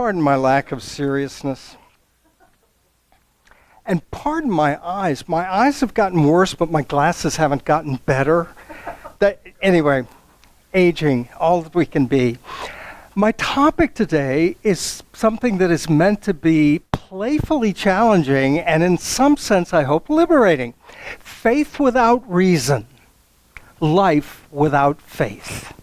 Pardon my lack of seriousness. And pardon my eyes. My eyes have gotten worse, but my glasses haven't gotten better. Anyway, aging, all that we can be. My topic today is something that is meant to be playfully challenging and in some sense, I hope, liberating. Faith without reason. Life without faith.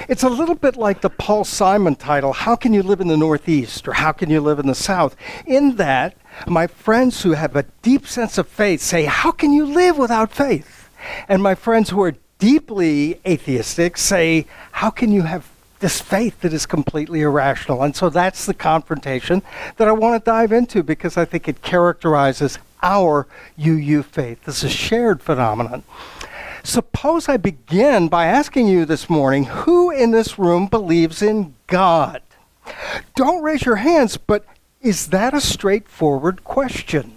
It's a little bit like the Paul Simon title, How Can You Live in the Northeast? Or How Can You Live in the South? In that, my friends who have a deep sense of faith say, how can you live without faith? And my friends who are deeply atheistic say, how can you have this faith that is completely irrational? And so that's the confrontation that I want to dive into because I think it characterizes our UU faith. This is a shared phenomenon. Suppose I begin by asking you this morning, who in this room believes in God? Don't raise your hands, but is that a straightforward question?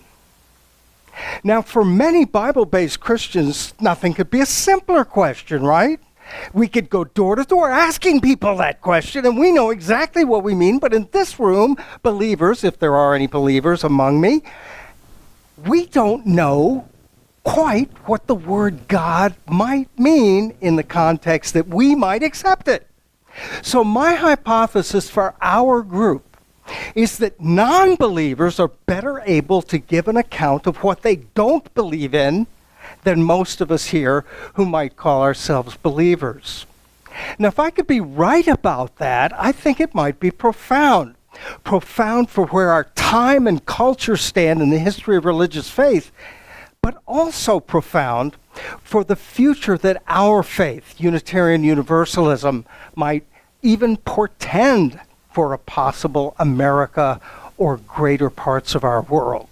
Now, for many Bible-based Christians, nothing could be a simpler question, right? We could go door to door asking people that question, and we know exactly what we mean. But in this room, believers, if there are any believers among me, we don't know quite what the word God might mean in the context that we might accept it. So my hypothesis for our group is that non-believers are better able to give an account of what they don't believe in than most of us here who might call ourselves believers. Now, if I could be right about that, I think it might be profound. Profound for where our time and culture stand in the history of religious faith, but also profound for the future that our faith, Unitarian Universalism, might even portend for a possible America or greater parts of our world.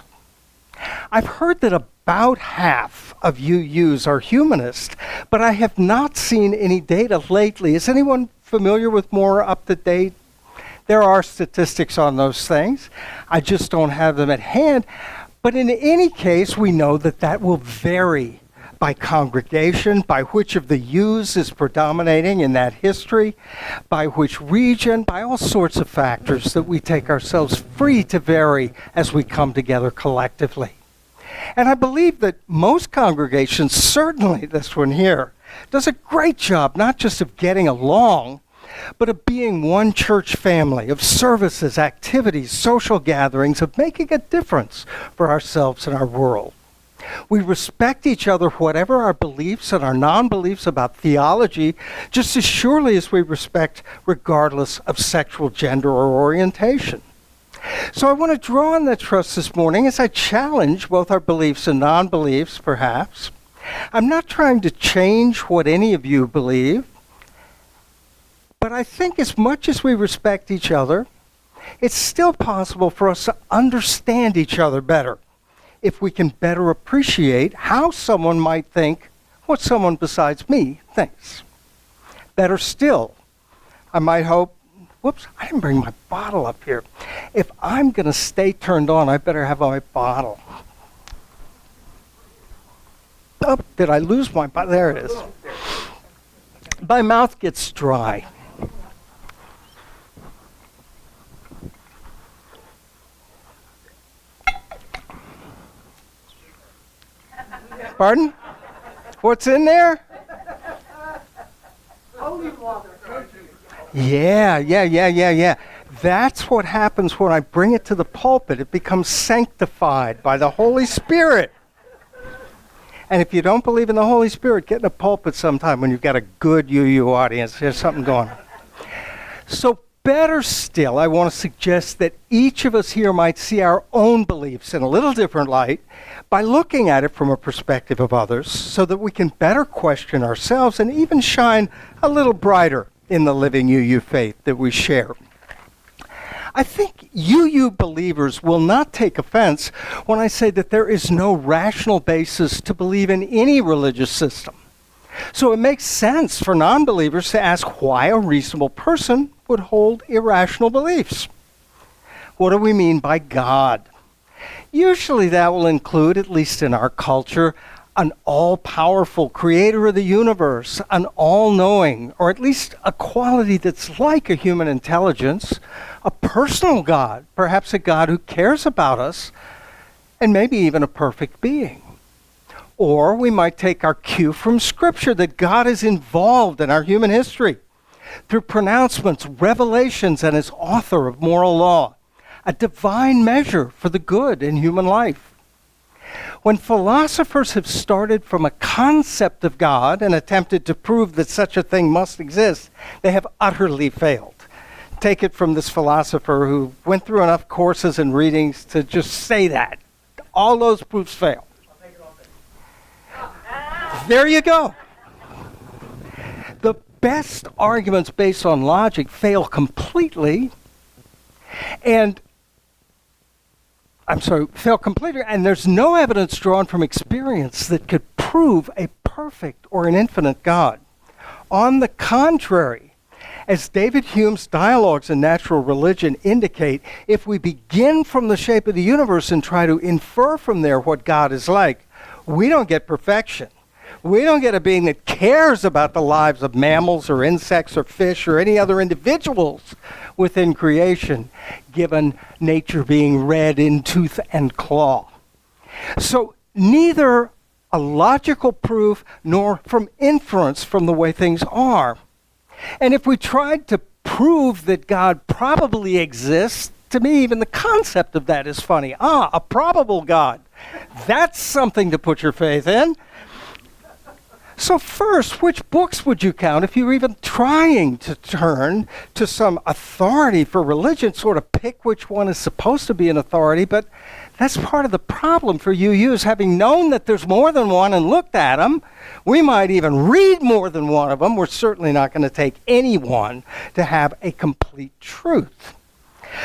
I've heard that about half of UUs are humanist, but I have not seen any data lately. Is anyone familiar with more up-to-date? There are statistics on those things. I just don't have them at hand. But in any case, we know that that will vary by congregation, by which of the U's is predominating in that history, by which region, by all sorts of factors that we take ourselves free to vary as we come together collectively. And I believe that most congregations, certainly this one here, does a great job not just of getting along, but of being one church family, of services, activities, social gatherings, of making a difference for ourselves and our world. We respect each other, whatever our beliefs and our non-beliefs about theology, just as surely as we respect regardless of sexual gender or orientation. So I want to draw on that trust this morning as I challenge both our beliefs and non-beliefs, perhaps. I'm not trying to change what any of you believe, but I think as much as we respect each other, it's still possible for us to understand each other better if we can better appreciate how someone might think what someone besides me thinks. Better still, I might hope, whoops, I didn't bring my bottle up here. If I'm going to stay turned on, I better have my bottle. Oh, did I lose my bottle? There it is. My mouth gets dry. Pardon? What's in there? Holy water. Yeah. That's what happens when I bring it to the pulpit. It becomes sanctified by the Holy Spirit. And if you don't believe in the Holy Spirit, get in a pulpit sometime when you've got a good UU audience. There's something going on. So better still, I want to suggest that each of us here might see our own beliefs in a little different light by looking at it from a perspective of others so that we can better question ourselves and even shine a little brighter in the living UU faith that we share. I think UU believers will not take offense when I say that there is no rational basis to believe in any religious system. So it makes sense for non-believers to ask why a reasonable person would hold irrational beliefs. What do we mean by God? Usually that will include, at least in our culture, an all-powerful creator of the universe, an all-knowing, or at least a quality that's like a human intelligence, a personal God, perhaps a God who cares about us, and maybe even a perfect being. Or we might take our cue from Scripture that God is involved in our human history through pronouncements, revelations, and is author of moral law, a divine measure for the good in human life. When philosophers have started from a concept of God and attempted to prove that such a thing must exist, they have utterly failed. Take it from this philosopher who went through enough courses and readings to just say that. All those proofs fail. There you go. The best arguments based on logic fail completely, and there's no evidence drawn from experience that could prove a perfect or an infinite God. On the contrary, as David Hume's dialogues in natural religion indicate, if we begin from the shape of the universe and try to infer from there what God is like, we don't get perfection. We don't get a being that cares about the lives of mammals or insects or fish or any other individuals within creation, given nature being red in tooth and claw. So neither a logical proof nor from inference from the way things are. And if we tried to prove that God probably exists, to me even the concept of that is funny. A probable God. That's something to put your faith in. So first, which books would you count if you were even trying to turn to some authority for religion, sort of pick which one is supposed to be an authority? But that's part of the problem for UUs, having known that there's more than one and looked at them. We might even read more than one of them. We're certainly not going to take any one to have a complete truth.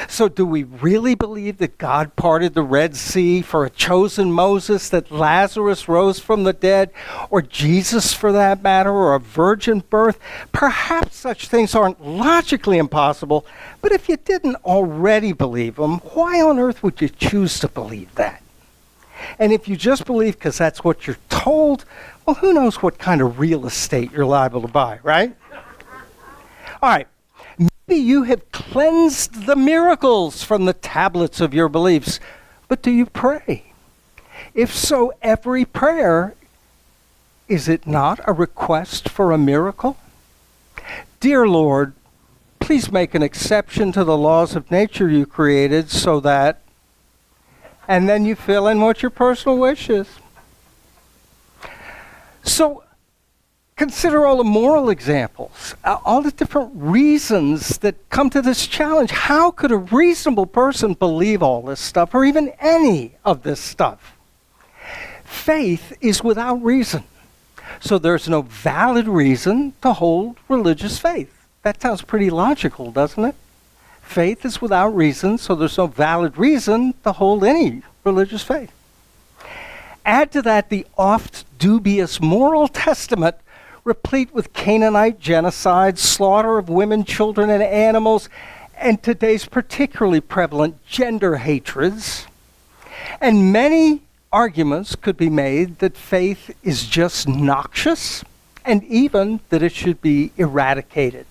So do we really believe that God parted the Red Sea for a chosen Moses, that Lazarus rose from the dead, or Jesus for that matter, or a virgin birth? Perhaps such things aren't logically impossible, but if you didn't already believe them, why on earth would you choose to believe that? And if you just believe because that's what you're told, well, who knows what kind of real estate you're liable to buy, right? All right. Maybe you have cleansed the miracles from the tablets of your beliefs, but do you pray? If so, every prayer, is it not a request for a miracle? Dear Lord, please make an exception to the laws of nature you created so that, and then you fill in what your personal wish is. So, consider all the moral examples, all the different reasons that come to this challenge. How could a reasonable person believe all this stuff, or even any of this stuff? Faith is without reason. So there's no valid reason to hold religious faith. That sounds pretty logical, doesn't it? Faith is without reason, so there's no valid reason to hold any religious faith. Add to that the oft dubious moral testament replete with Canaanite genocide, slaughter of women, children, and animals, and today's particularly prevalent gender hatreds. And many arguments could be made that faith is just noxious, and even that it should be eradicated.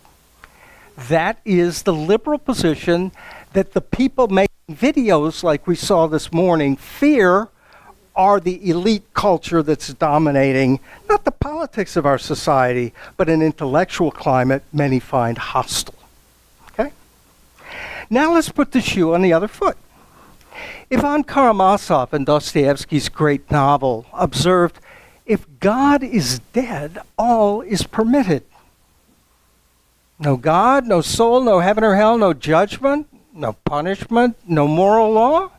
That is the liberal position that the people making videos like we saw this morning fear are the elite culture that's dominating not the politics of our society, but an intellectual climate many find hostile. Okay? Now let's put the shoe on the other foot. Ivan Karamazov in Dostoevsky's great novel observed, if God is dead, all is permitted. No God, no soul, no heaven or hell, no judgment, no punishment, no moral law.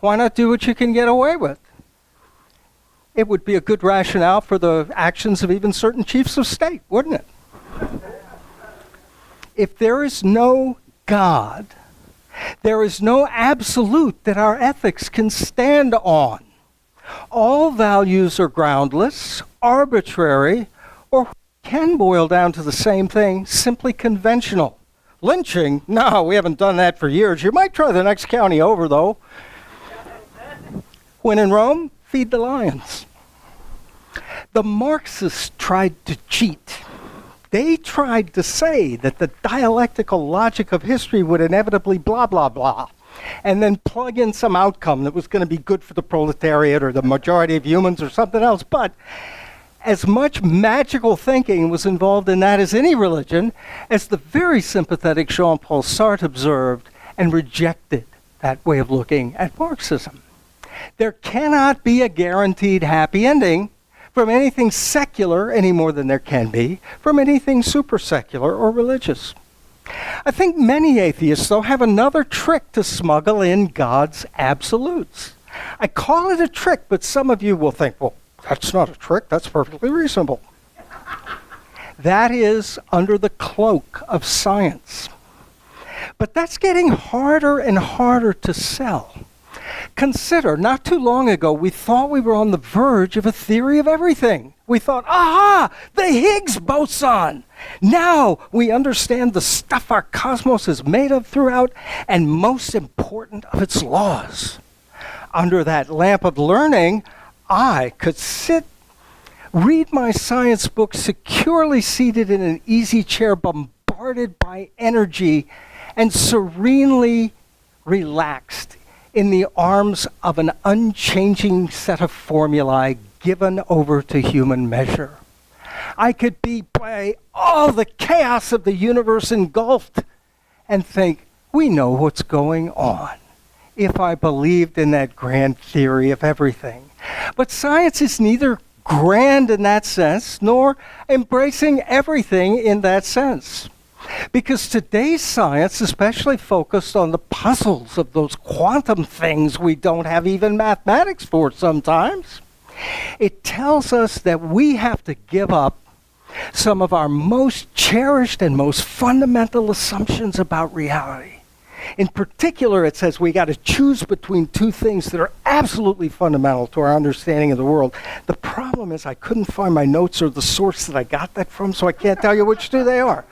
Why not do what you can get away with? It would be a good rationale for the actions of even certain chiefs of state, wouldn't it? If there is no God, there is no absolute that our ethics can stand on. All values are groundless, arbitrary, or can boil down to the same thing, simply conventional. Lynching? No, we haven't done that for years. You might try the next county over, though. When in Rome, feed the lions. The Marxists tried to cheat. They tried to say that the dialectical logic of history would inevitably blah, blah, blah, and then plug in some outcome that was going to be good for the proletariat or the majority of humans or something else. But as much magical thinking was involved in that as any religion, as the very sympathetic Jean-Paul Sartre observed and rejected that way of looking at Marxism. There cannot be a guaranteed happy ending from anything secular any more than there can be from anything super secular or religious. I think many atheists, though, have another trick to smuggle in God's absolutes. I call it a trick, but some of you will think, well, that's not a trick, that's perfectly reasonable. That is under the cloak of science. But that's getting harder and harder to sell. Consider, not too long ago, we thought we were on the verge of a theory of everything. We thought, aha, the Higgs boson. Now we understand the stuff our cosmos is made of throughout, and most important of its laws. Under that lamp of learning, I could read my science book securely seated in an easy chair, bombarded by energy, and serenely relaxed in the arms of an unchanging set of formulae given over to human measure. I could be by all the chaos of the universe engulfed and think, we know what's going on, if I believed in that grand theory of everything. But science is neither grand in that sense, nor embracing everything in that sense. Because today's science, especially focused on the puzzles of those quantum things we don't have even mathematics for sometimes, it tells us that we have to give up some of our most cherished and most fundamental assumptions about reality. In particular, it says we got to choose between two things that are absolutely fundamental to our understanding of the world. The problem is I couldn't find my notes or the source that I got that from, so I can't tell you which two they are.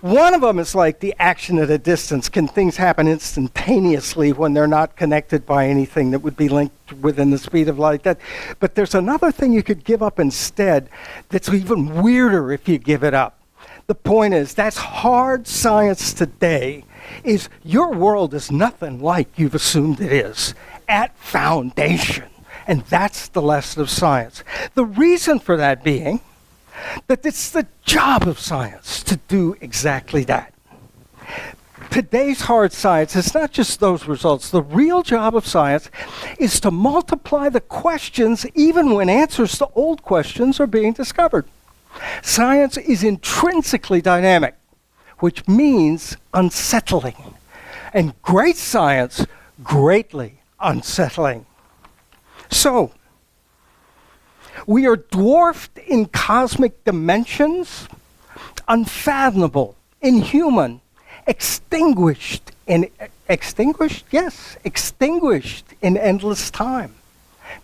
One of them is like the action at a distance. Can things happen instantaneously when they're not connected by anything that would be linked within the speed of light? But there's another thing you could give up instead that's even weirder if you give it up. The point is, that's hard science today, is your world is nothing like you've assumed it is at foundation. And that's the lesson of science. The reason for that being that it's the job of science to do exactly that. Today's hard science is not just those results. The real job of science is to multiply the questions even when answers to old questions are being discovered. Science is intrinsically dynamic, which means unsettling. And great science, greatly unsettling. So, we are dwarfed in cosmic dimensions, unfathomable, inhuman, extinguished in endless time.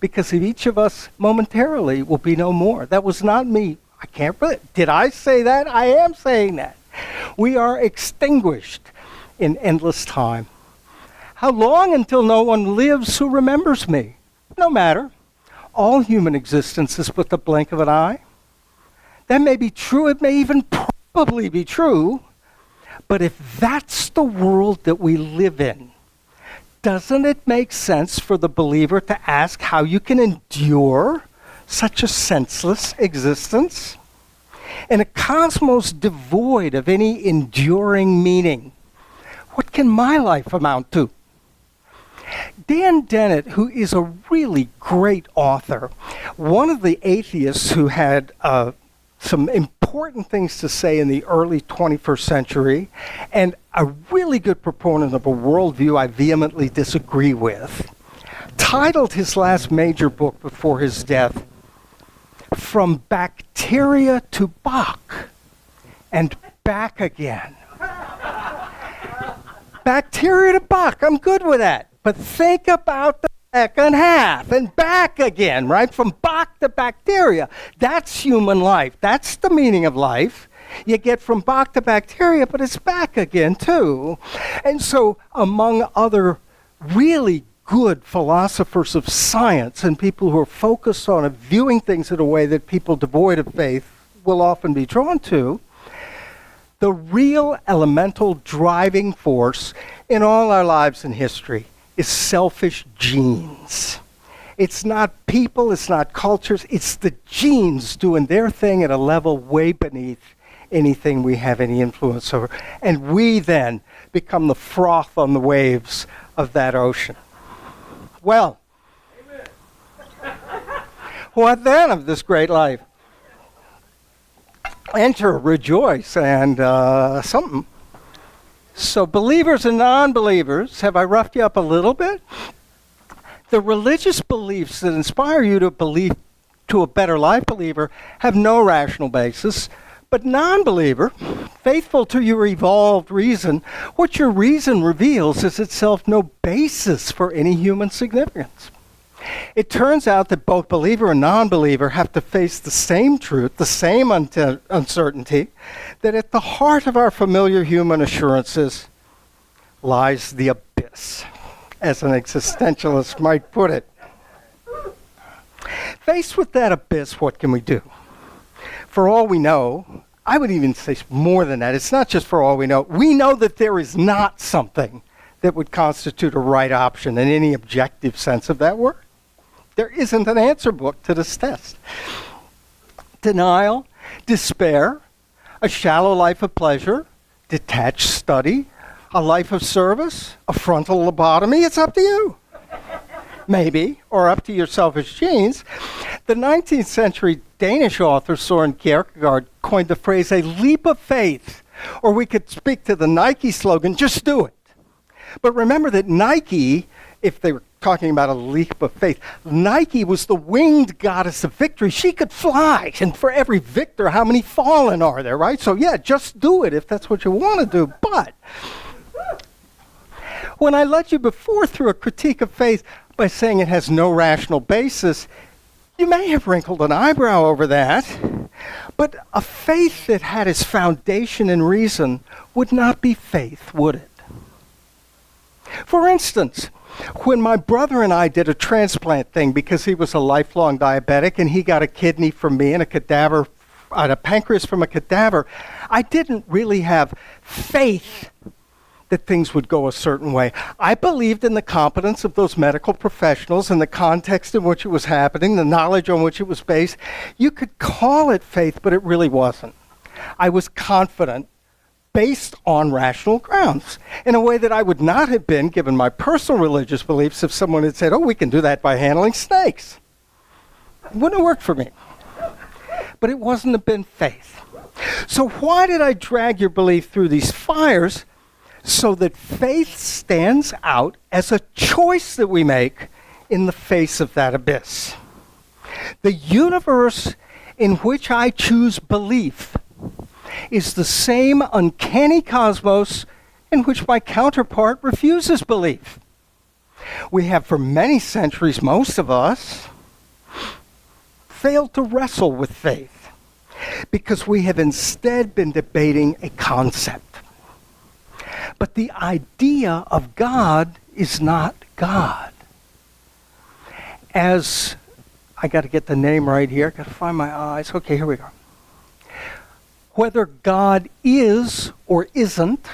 Because of each of us momentarily will be no more. That was not me. I can't really. Did I say that? I am saying that. We are extinguished in endless time. How long until no one lives who remembers me? No matter. All human existence is but the blink of an eye. That may be true, it may even probably be true, but if that's the world that we live in, doesn't it make sense for the believer to ask how you can endure such a senseless existence? In a cosmos devoid of any enduring meaning, what can my life amount to? Dan Dennett, who is a really great author, one of the atheists who had some important things to say in the early 21st century, and a really good proponent of a worldview I vehemently disagree with, titled his last major book before his death, From Bacteria to Bach and Back Again. Bacteria to Bach, I'm good with that. But think about the second half and back again, right? From Bach to bacteria. That's human life. That's the meaning of life. You get from Bach to bacteria, but it's back again too. And so, among other really good philosophers of science and people who are focused on viewing things in a way that people devoid of faith will often be drawn to, the real elemental driving force in all our lives in history is selfish genes. It's not people, it's not cultures, it's the genes doing their thing at a level way beneath anything we have any influence over. And we then become the froth on the waves of that ocean. Well, what then of this great life? Enter, rejoice, and something. So believers and non-believers, have I roughed you up a little bit? The religious beliefs that inspire you to believe to a better life, believer, have no rational basis. But non-believer, faithful to your evolved reason, what your reason reveals is itself no basis for any human significance. It turns out that both believer and non-believer have to face the same truth, the same uncertainty, that at the heart of our familiar human assurances lies the abyss, as an existentialist might put it. Faced with that abyss, what can we do? For all we know, I would even say more than that. It's not just for all we know. We know that there is not something that would constitute a right option in any objective sense of that word. There isn't an answer book to this test. Denial, despair, a shallow life of pleasure, detached study, a life of service, a frontal lobotomy, it's up to you. Maybe, or up to your selfish genes. The 19th century Danish author Søren Kierkegaard coined the phrase a leap of faith, or we could speak to the Nike slogan, just do it. But remember that Nike, if they were talking about a leap of faith, Nike was the winged goddess of victory. She could fly, and for every victor, how many fallen are there, right? So yeah, just do it if that's what you want to do. But when I led you before through a critique of faith by saying it has no rational basis, you may have wrinkled an eyebrow over that, but a faith that had its foundation in reason would not be faith, would it? For instance, when my brother and I did a transplant thing because he was a lifelong diabetic and he got a kidney from me and a pancreas from a cadaver, I didn't really have faith that things would go a certain way. I believed in the competence of those medical professionals and the context in which it was happening, the knowledge on which it was based. You could call it faith, but it really wasn't. I was confident based on rational grounds in a way that I would not have been given my personal religious beliefs if someone had said, oh, we can do that by handling snakes. It wouldn't have worked for me. But it wasn't have been faith. So why did I drag your belief through these fires? So that faith stands out as a choice that we make in the face of that abyss. The universe in which I choose belief is the same uncanny cosmos in which my counterpart refuses belief. We have for many centuries, most of us, failed to wrestle with faith because we have instead been debating a concept. But the idea of God is not God. As I got to get the name right here, got to find my eyes. Okay, here we go. Whether God is or isn't,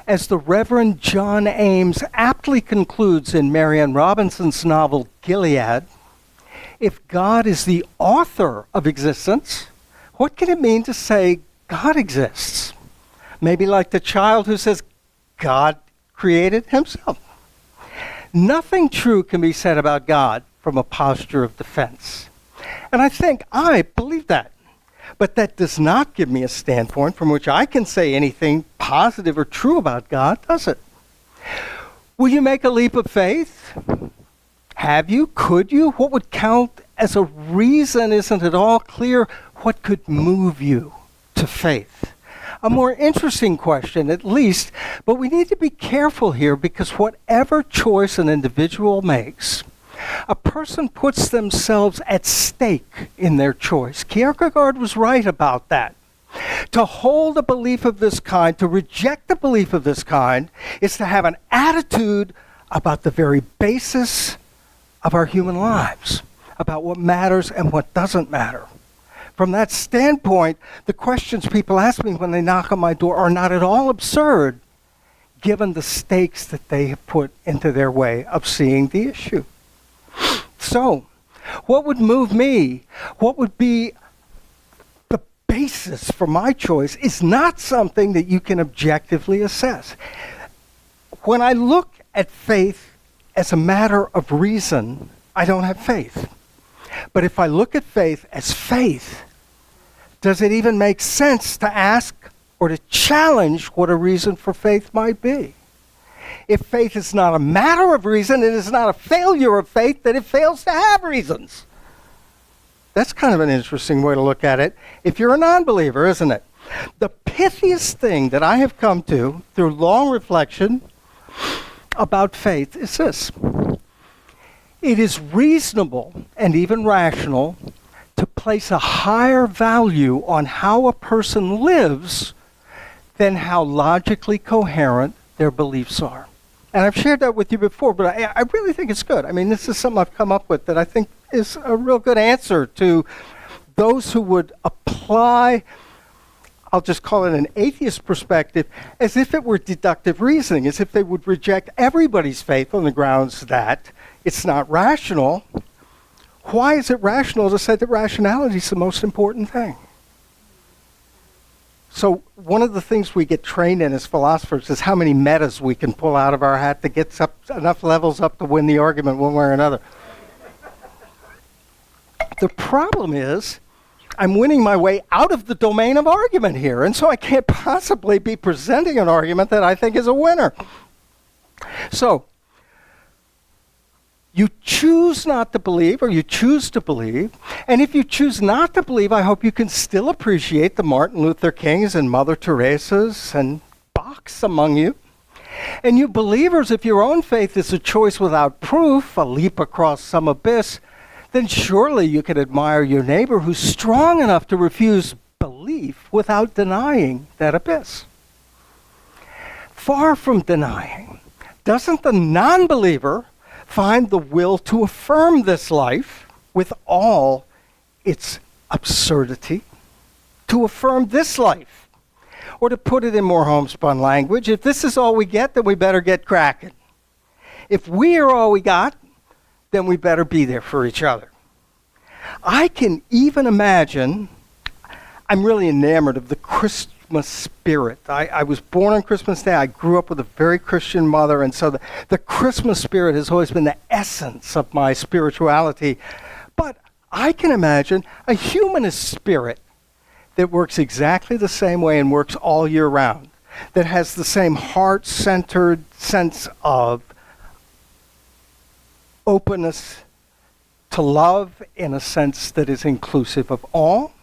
as the Reverend John Ames aptly concludes in Marianne Robinson's novel Gilead, if God is the author of existence, what can it mean to say God exists? Maybe like the child who says God created himself. Nothing true can be said about God from a posture of defense. And I believe that. But that does not give me a standpoint from which I can say anything positive or true about God, does it? Will you make a leap of faith? Have you? Could you? What would count as a reason isn't at all clear. What could move you to faith? A more interesting question, at least, but we need to be careful here because whatever choice an individual makes, a person puts themselves at stake in their choice. Kierkegaard was right about that. To hold a belief of this kind, to reject a belief of this kind, is to have an attitude about the very basis of our human lives, about what matters and what doesn't matter. From that standpoint, the questions people ask me when they knock on my door are not at all absurd, given the stakes that they have put into their way of seeing the issue. So, what would move me, what would be the basis for my choice, is not something that you can objectively assess. When I look at faith as a matter of reason, I don't have faith. But if I look at faith as faith, does it even make sense to ask or to challenge what a reason for faith might be? If faith is not a matter of reason, it is not a failure of faith that it fails to have reasons. That's kind of an interesting way to look at it if you're a non-believer, isn't it? The pithiest thing that I have come to through long reflection about faith is this. It is reasonable and even rational to place a higher value on how a person lives than how logically coherent their beliefs are. And I've shared that with you before, but I really think it's good. I mean, this is something I've come up with that I think is a real good answer to those who would apply, I'll just call it an atheist perspective, as if it were deductive reasoning, as if they would reject everybody's faith on the grounds that it's not rational. Why is it rational to say that rationality is the most important thing? So one of the things we get trained in as philosophers is how many metas we can pull out of our hat that gets up enough levels up to win the argument one way or another. The problem is I'm winning my way out of the domain of argument here, and so I can't possibly be presenting an argument that I think is a winner. So you choose not to believe, or you choose to believe. And if you choose not to believe, I hope you can still appreciate the Martin Luther Kings and Mother Teresas and Bachs among you. And you believers, if your own faith is a choice without proof, a leap across some abyss, then surely you can admire your neighbor who's strong enough to refuse belief without denying that abyss. Far from denying, doesn't the non-believer find the will to affirm this life with all its absurdity, to affirm this life? Or to put it in more homespun language, if this is all we get, then we better get cracking. If we are all we got, then we better be there for each other. I can even imagine, I'm really enamored of the Christmas spirit. I was born on Christmas Day. I grew up with a very Christian mother, and so the Christmas spirit has always been the essence of my spirituality. But I can imagine a humanist spirit that works exactly the same way and works all year round, that has the same heart-centered sense of openness to love in a sense that is inclusive of all.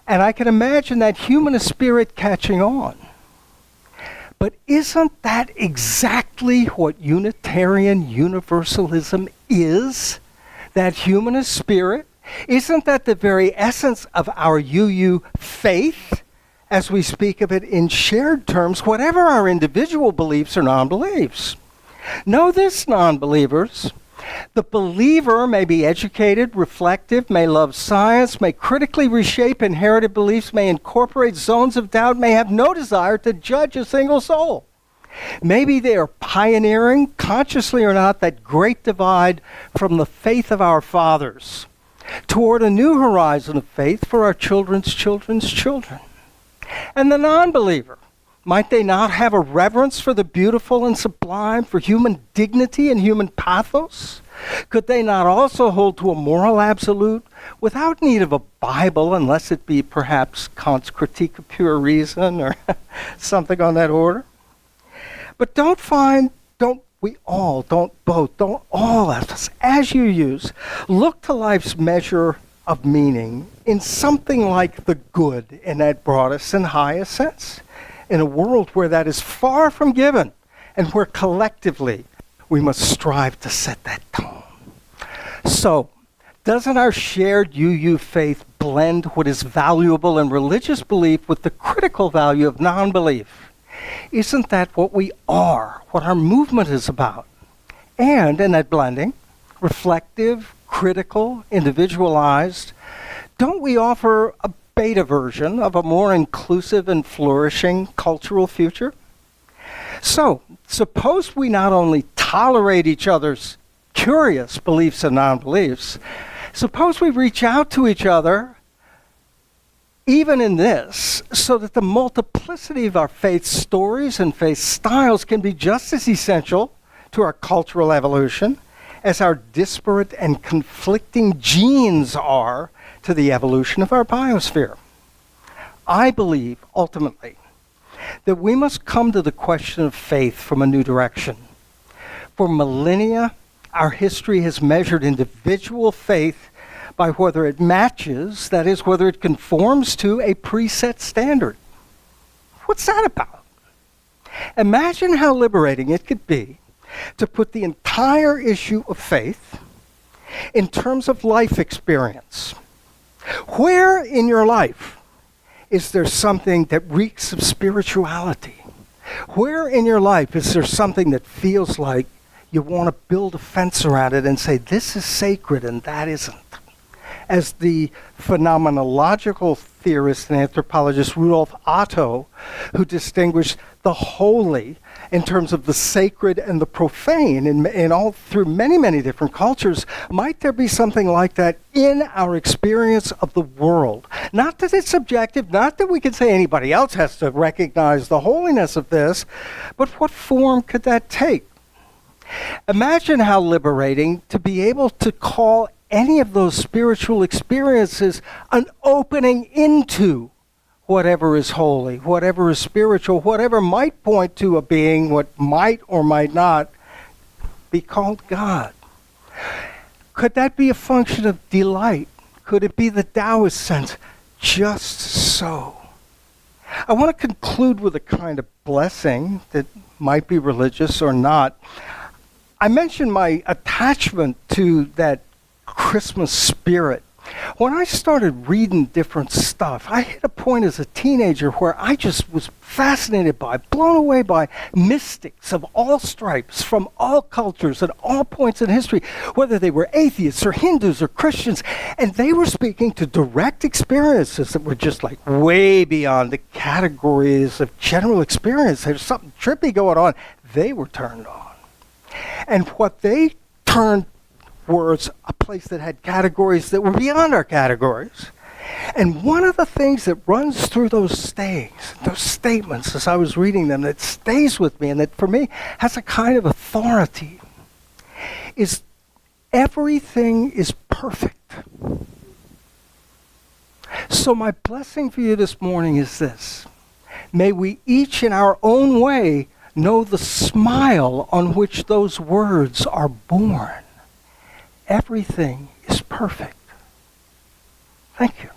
And I can imagine that humanist spirit catching on. But isn't that exactly what Unitarian Universalism is? That humanist spirit? Isn't that the very essence of our UU faith, as we speak of it in shared terms, whatever our individual beliefs or non-beliefs? Know this, non-believers. The believer may be educated, reflective, may love science, may critically reshape inherited beliefs, may incorporate zones of doubt, may have no desire to judge a single soul. Maybe they are pioneering, consciously or not, that great divide from the faith of our fathers toward a new horizon of faith for our children's children's children. And the non-believer, might they not have a reverence for the beautiful and sublime, for human dignity and human pathos? Could they not also hold to a moral absolute without need of a Bible, unless it be perhaps Kant's Critique of Pure Reason or something on that order? But don't all of us, as you use, look to life's measure of meaning in something like the good in that broadest and highest sense, in a world where that is far from given and where collectively we must strive to set that tone. So, doesn't our shared UU faith blend what is valuable in religious belief with the critical value of non-belief? Isn't that what we are, what our movement is about? And in that blending, reflective, critical, individualized, don't we offer a beta version of a more inclusive and flourishing cultural future? So, suppose we not only tolerate each other's curious beliefs and non-beliefs, suppose we reach out to each other even in this, so that the multiplicity of our faith stories and faith styles can be just as essential to our cultural evolution as our disparate and conflicting genes are to the evolution of our biosphere. I believe, ultimately, that we must come to the question of faith from a new direction. For millennia, our history has measured individual faith by whether it matches, that is, whether it conforms to a preset standard. What's that about? Imagine how liberating it could be to put the entire issue of faith in terms of life experience. Where in your life is there something that reeks of spirituality? Where in your life is there something that feels like you want to build a fence around it and say, this is sacred and that isn't? As the phenomenological theorist and anthropologist Rudolf Otto, who distinguished the holy in terms of the sacred and the profane in all through many, many different cultures, might there be something like that in our experience of the world? Not that it's subjective, not that we could say anybody else has to recognize the holiness of this, but what form could that take? Imagine how liberating to be able to call any of those spiritual experiences an opening into whatever is holy, whatever is spiritual, whatever might point to a being, what might or might not be called God. Could that be a function of delight? Could it be the Taoist sense? Just so. I want to conclude with a kind of blessing that might be religious or not. I mentioned my attachment to that Christmas spirit. When I started reading different stuff, I hit a point as a teenager where I just was fascinated by, blown away by mystics of all stripes, from all cultures and all points in history, whether they were atheists or Hindus or Christians, and they were speaking to direct experiences that were just like way beyond the categories of general experience. There's something trippy going on. They were turned on. And what they turned was a place that had categories that were beyond our categories. And one of the things that runs through those sayings, those statements as I was reading them, that stays with me and that for me has a kind of authority, is everything is perfect. So my blessing for you this morning is this. May we each in our own way know the smile on which those words are born. Everything is perfect. Thank you.